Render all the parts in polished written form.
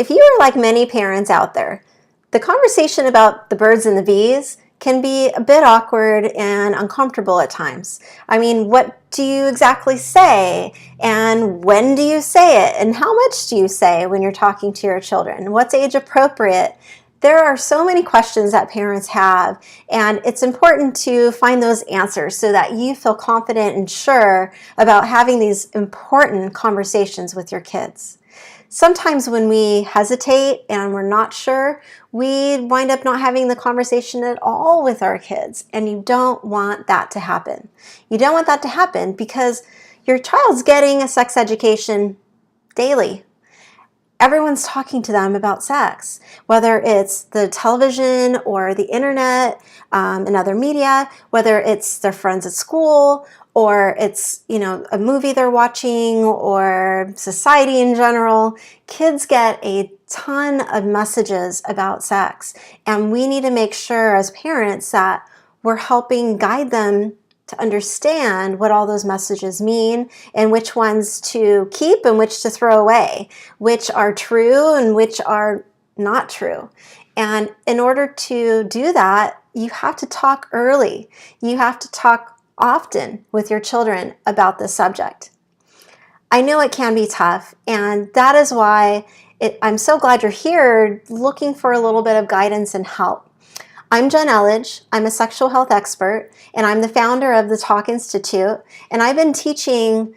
If you are like many parents out there, the conversation about the birds and the bees can be a bit awkward and uncomfortable at times. I mean, what do you exactly say? And when do you say it? And how much do you say when you're talking to your children? What's age appropriate? There are so many questions that parents have, and it's important to find those answers so that you feel confident and sure about having these important conversations with your kids. Sometimes when we hesitate and we're not sure, we wind up not having the conversation at all with our kids, and you don't want that to happen. You don't want that to happen because your child's getting a sex education daily. Everyone's talking to them about sex, whether it's the television or the internet and other media, whether it's their friends at school, or it's, a movie they're watching, or society in general. Kids get a ton of messages about sex, and we need to make sure as parents that we're helping guide them to understand what all those messages mean and which ones to keep and which to throw away, which are true and which are not true. And in order to do that, you have to talk early. You have to talk often with your children about this subject. I know it can be tough, and that is why I'm so glad you're here looking for a little bit of guidance and help. I'm Jen Elledge. I'm a sexual health expert, and I'm the founder of the Talk Institute, and I've been teaching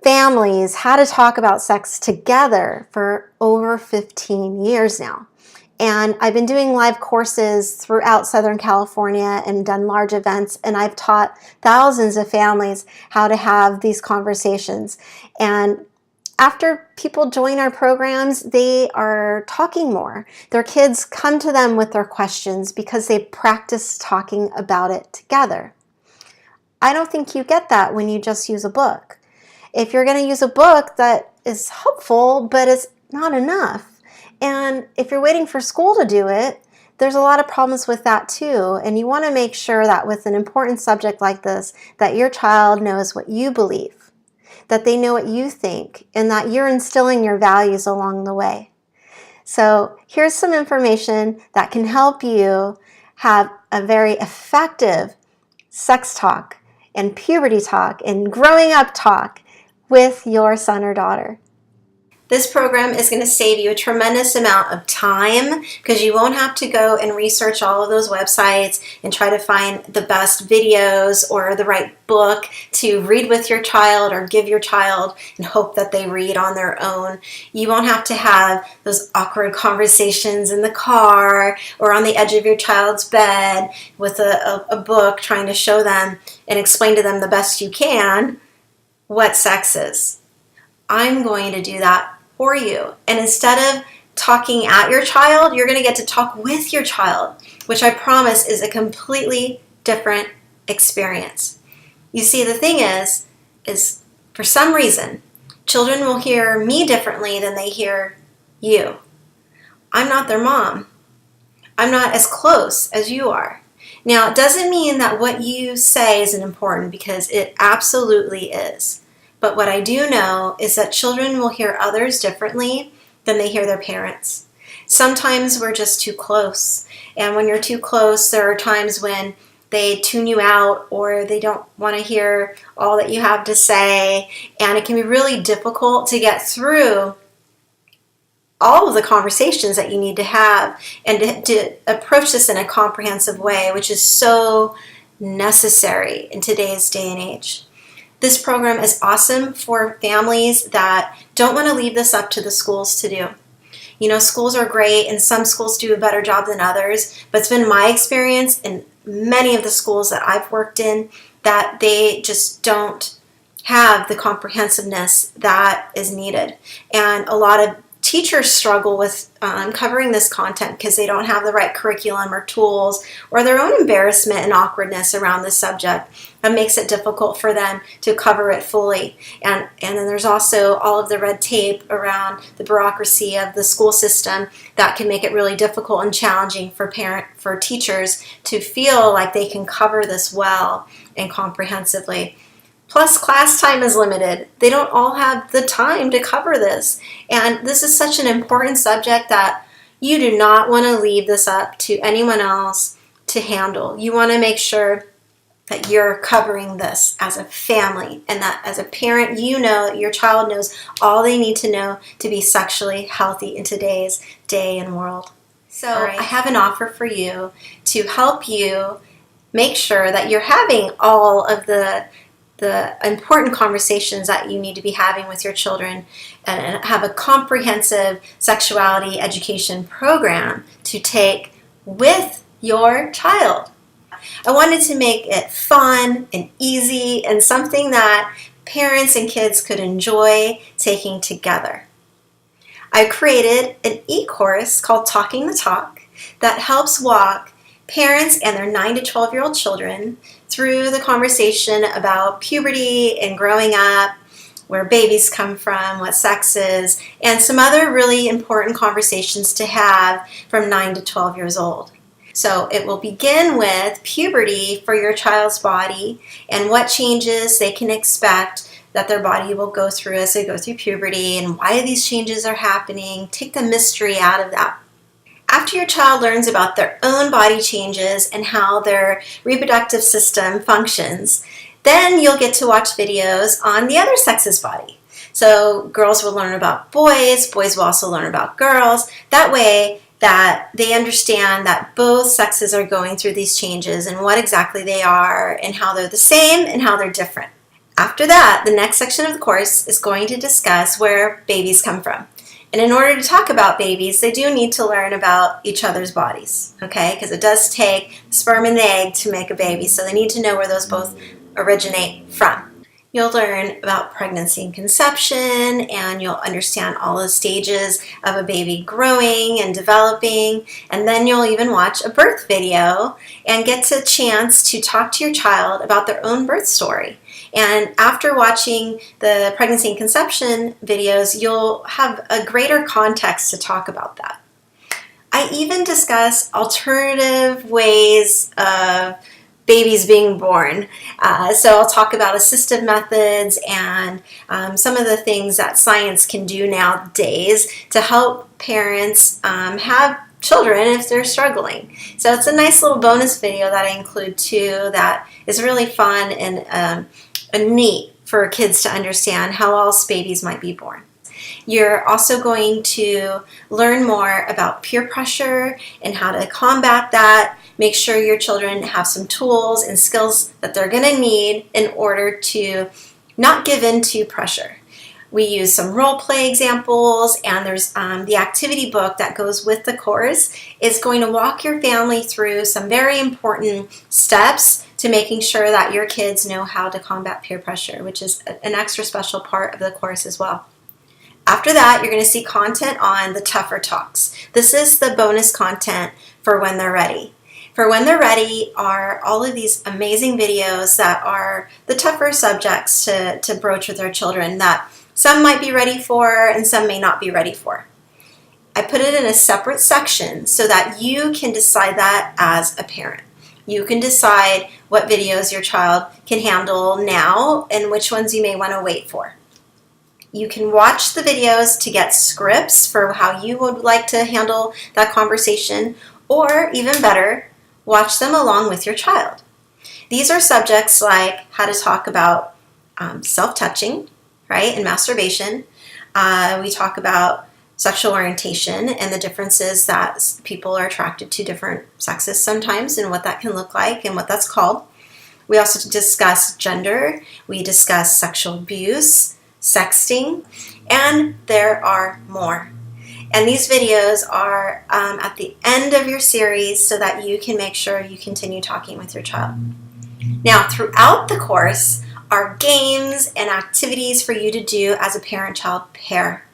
families how to talk about sex together for over 15 years now. And I've been doing live courses throughout Southern California and done large events, and I've taught thousands of families how to have these conversations. And after people join our programs, they are talking more. Their kids come to them with their questions because they practice talking about it together. I don't think you get that when you just use a book. If you're going to use a book, that is helpful, but it's not enough. And if you're waiting for school to do it, there's a lot of problems with that too. And you want to make sure that with an important subject like this, that your child knows what you believe, that they know what you think, and that you're instilling your values along the way. So here's some information that can help you have a very effective sex talk and puberty talk and growing up talk with your son or daughter. This program is going to save you a tremendous amount of time because you won't have to go and research all of those websites and try to find the best videos or the right book to read with your child or give your child and hope that they read on their own. You won't have to have those awkward conversations in the car or on the edge of your child's bed with a book trying to show them and explain to them the best you can what sex is. I'm going to do that for you. And instead of talking at your child, you're going to get to talk with your child, which I promise is a completely different experience. You see, the thing is for some reason, children will hear me differently than they hear you. I'm not their mom. I'm not as close as you are. Now, it doesn't mean that what you say isn't important, because it absolutely is. But what I do know is that children will hear others differently than they hear their parents. Sometimes we're just too close. And when you're too close, there are times when they tune you out or they don't want to hear all that you have to say. And it can be really difficult to get through all of the conversations that you need to have and to approach this in a comprehensive way, which is so necessary in today's day and age. This program is awesome for families that don't want to leave this up to the schools to do. You know, schools are great, and some schools do a better job than others, but it's been my experience in many of the schools that I've worked in that they just don't have the comprehensiveness that is needed. And a lot of teachers struggle with covering this content because they don't have the right curriculum or tools, or their own embarrassment and awkwardness around the subject that makes it difficult for them to cover it fully. And then there's also all of the red tape around the bureaucracy of the school system that can make it really difficult and challenging for teachers to feel like they can cover this well and comprehensively. Plus, class time is limited. They don't all have the time to cover this. And this is such an important subject that you do not want to leave this up to anyone else to handle. You want to make sure that you're covering this as a family, and that as a parent, you know that your child knows all they need to know to be sexually healthy in today's day and world. So I have an offer for you to help you make sure that you're having all of the important conversations that you need to be having with your children, and have a comprehensive sexuality education program to take with your child. I wanted to make it fun and easy and something that parents and kids could enjoy taking together. I created an e-course called Talking the Talk that helps walk parents and their 9 to 12-year-old children through the conversation about puberty and growing up, where babies come from, what sex is, and some other really important conversations to have from 9 to 12 years old. So it will begin with puberty for your child's body and what changes they can expect that their body will go through as they go through puberty, and why these changes are happening. Take the mystery out of that. After your child learns about their own body changes and how their reproductive system functions, then you'll get to watch videos on the other sex's body. So girls will learn about boys will also learn about girls. That way that they understand that both sexes are going through these changes and what exactly they are and how they're the same and how they're different. After that, the next section of the course is going to discuss where babies come from. And in order to talk about babies, they do need to learn about each other's bodies, okay? Because it does take sperm and the egg to make a baby, so they need to know where those both originate from. You'll learn about pregnancy and conception, and you'll understand all the stages of a baby growing and developing, and then you'll even watch a birth video and get a chance to talk to your child about their own birth story. And after watching the pregnancy and conception videos, you'll have a greater context to talk about that. I even discuss alternative ways of babies being born. So I'll talk about assistive methods and some of the things that science can do nowadays to help parents have children if they're struggling. So it's a nice little bonus video that I include too that is really fun and neat for kids to understand how else babies might be born. You're also going to learn more about peer pressure and how to combat that. Make sure your children have some tools and skills that they're going to need in order to not give in to pressure. We use some role play examples, and there's the activity book that goes with the course is going to walk your family through some very important steps to making sure that your kids know how to combat peer pressure, which is an extra special part of the course as well. After that, you're going to see content on the tougher talks. This is the bonus content for when they're ready. For when they're ready are all of these amazing videos that are the tougher subjects to broach with our children that some might be ready for and some may not be ready for. I put it in a separate section so that you can decide that as a parent. You can decide what videos your child can handle now and which ones you may want to wait for. You can watch the videos to get scripts for how you would like to handle that conversation, or even better, watch them along with your child. These are subjects like how to talk about self-touching, right, and masturbation. We talk about sexual orientation and the differences that people are attracted to different sexes sometimes and what that can look like and what that's called. We also discuss gender. We discuss sexual abuse, sexting, and there are more. And these videos are at the end of your series so that you can make sure you continue talking with your child. Now, throughout the course are games and activities for you to do as a parent-child pair.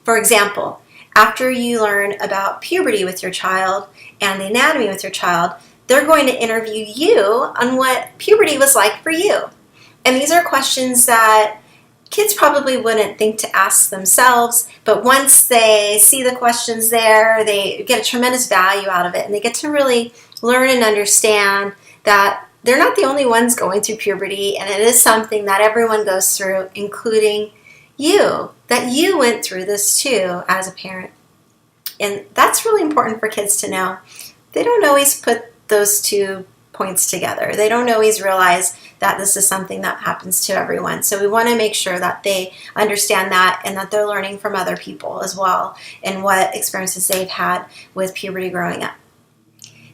For example, after you learn about puberty with your child and the anatomy with your child, they're going to interview you on what puberty was like for you. And these are questions that kids probably wouldn't think to ask themselves, but once they see the questions there, they get a tremendous value out of it, and they get to really learn and understand that they're not the only ones going through puberty, and it is something that everyone goes through, including you, that you went through this too as a parent. And that's really important for kids to know. They don't always put those two points together. They don't always realize that this is something that happens to everyone. So we want to make sure that they understand that and that they're learning from other people as well and what experiences they've had with puberty growing up.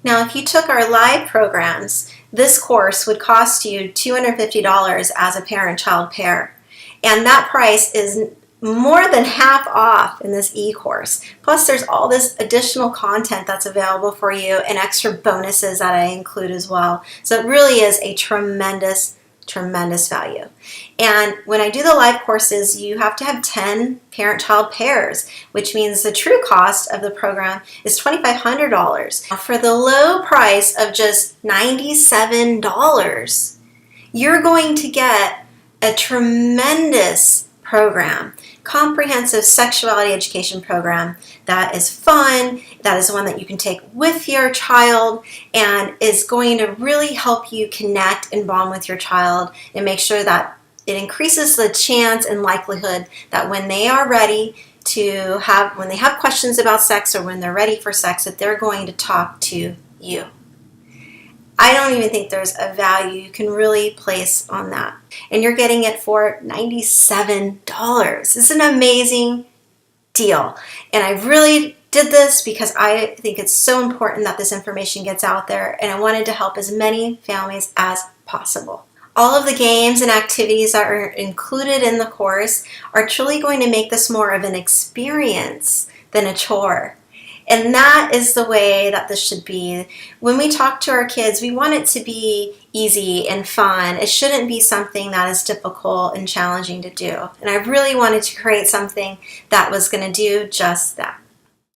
Now, if you took our live programs, this course would cost you $250 as a parent-child pair. And that price is more than half off in this e-course. Plus, there's all this additional content that's available for you and extra bonuses that I include as well. So it really is a tremendous, tremendous value. And when I do the live courses, you have to have 10 parent-child pairs, which means the true cost of the program is $2,500. For the low price of just $97, you're going to get a tremendous program, comprehensive sexuality education program that is fun, that is one that you can take with your child and is going to really help you connect and bond with your child and make sure that it increases the chance and likelihood that when they are ready to have, when they have questions about sex or when they're ready for sex, that they're going to talk to you. I don't even think there's a value you can really place on that. And you're getting it for $97. This is an amazing deal. And I really did this because I think it's so important that this information gets out there, and I wanted to help as many families as possible. All of the games and activities that are included in the course are truly going to make this more of an experience than a chore. And that is the way that this should be. When we talk to our kids, we want it to be easy and fun. It shouldn't be something that is difficult and challenging to do. And I really wanted to create something that was going to do just that.